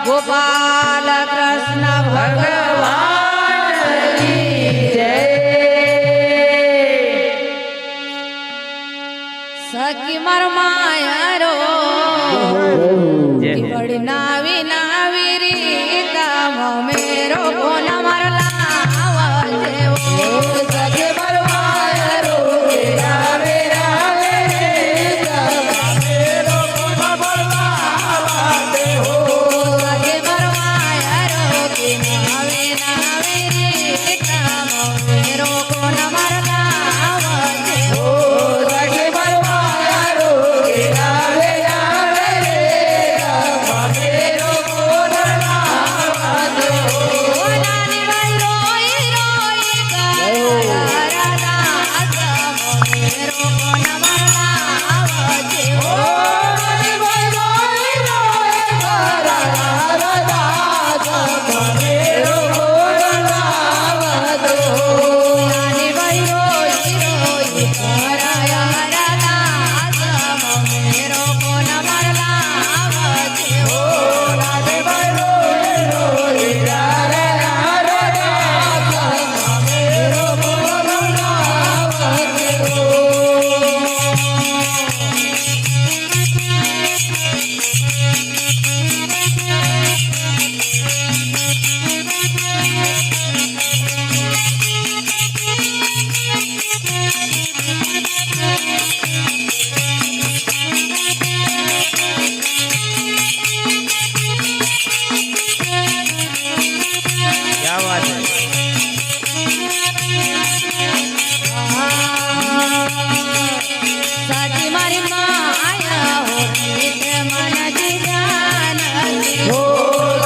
गोपाल कृष्ण भगवान की जय। सखी मर मायारो बड़ी नावी नावी रीता मेरो कोन मरला सखी मर मायारो रावे रावे रीता मेरो कोन मरला हो सखी मर मायारो की नावी नावी रीता मेरो कोन मरला हो सखी मर मायारो की नावे नावे रीता मेरो कोन मरला हो नानी भाई रोई रोई करा राधा मेरो कोन मरला हो नानी भाई रोई रोई करा राधा मेरो कोन मरला हो नानी भाई रोई रोई करा राधा मेरो कोन मरला हो नानी भाई रोई रोई करा राधा मेरो कोन मरला हो। क्या बात है। साची मारी माया होती ते मन की जानती हो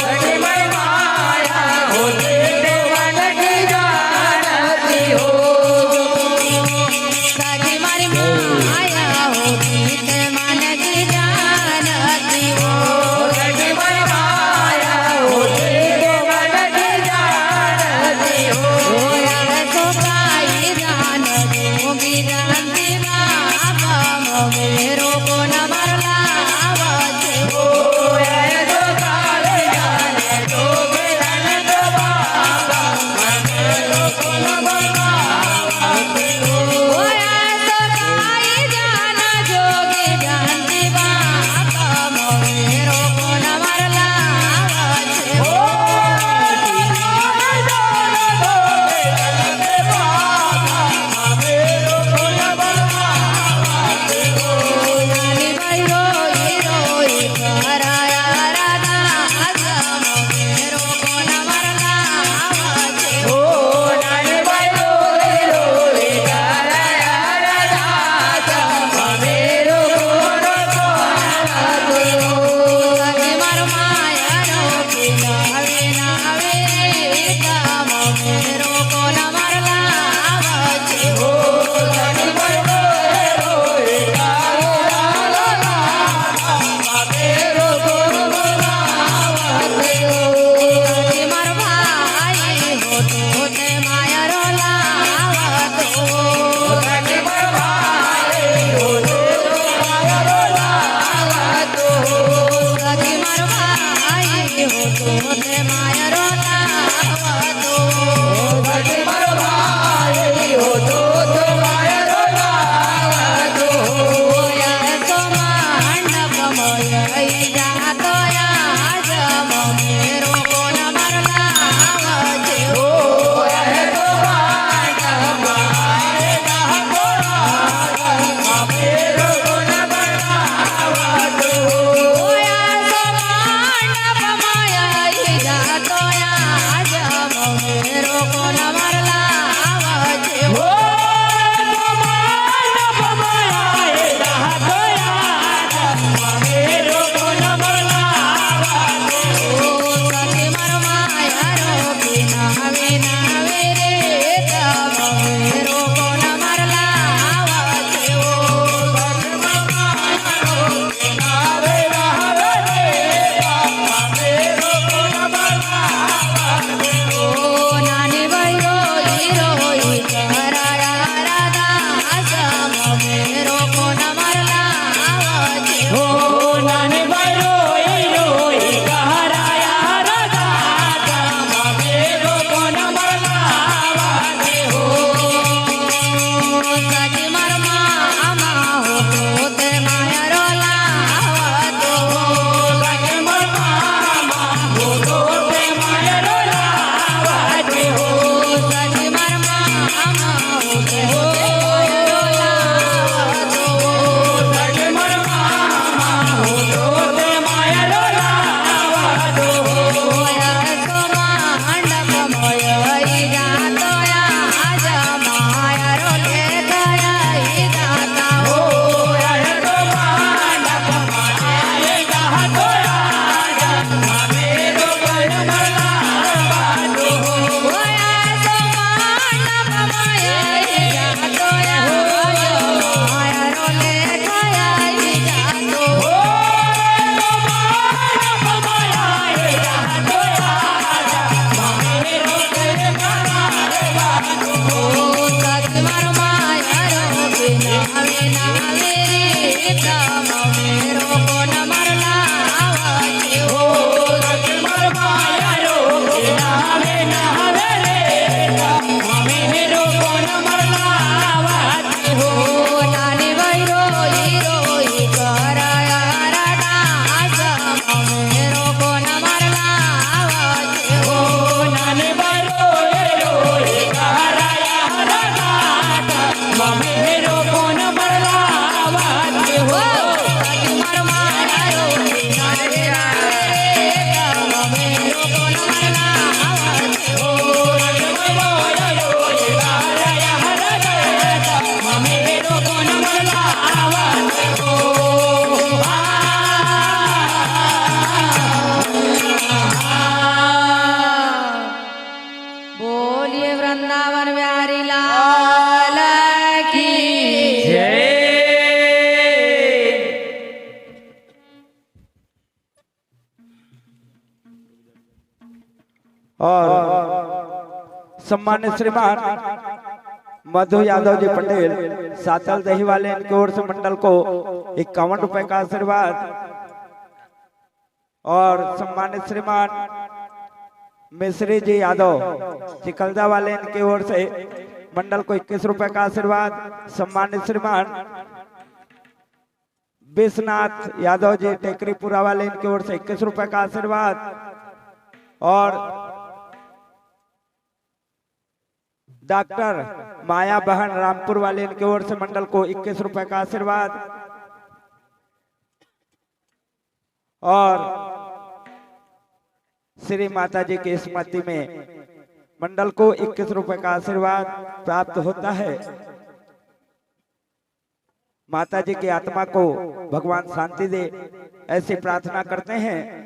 साची मारी माया होती ते मन की जानती हो साची मारी माया होती ते मन की जानती हो साची मारी माया होती ते मन की जानती हो यार तो काई जान जोगी जानती बाबा मेरो कोन मरला हो यार तो काई जान जोगी जानती बाबा मेरो कोन मरला हो यार तो काई जान जोगी जानती बाबा मेरो कोन मरला हो नानी भाई रोई रोई करा राधा मेरो कोन मरला हो नानी भाई रोई रोई करा राधा मेरो कोन मरला हो सखी मर माया रो की नावे नावे रीता मेरो कोन मरला हो सखी मर रोई मेरो कोन मरला सखी मर भाई हो तो ते माया रो लावत हो सखी मर भाई हो तो माया रो लावत हो सखी मर भाई हो तो ते माया रो लावत हो सखी मर भाई हो तो माया रो लावत हो यार तो मंडप मोय जातो आज मेरो कोन मरला हो यार तो मंडप मोय जातो आज मेरो कोन मरला हो यार तो मंडप मोय जातो और सम्मानित श्रीमान मधु यादव जी पटेल सातल दही वाले इनकी ओर से मंडल को 51 रुपए का आशीर्वाद। और सम्मानित श्रीमान मिश्री जी यादव चिकलदा वाले इनकी ओर से मंडल को 21 रुपए का आशीर्वाद। सम्मानित श्रीमान विश्वनाथ यादव जी टेकरीपुरा वाले इनकी ओर से 21 रुपए का आशीर्वाद। और डॉक्टर माया बहन रामपुर वाले इनकी ओर से मंडल को 21 रुपए का आशीर्वाद। और श्री माता जी की स्मृति में मंडल को 21 रुपए का आशीर्वाद प्राप्त होता है। माता जी की आत्मा को भगवान शांति दे, ऐसी प्रार्थना करते हैं।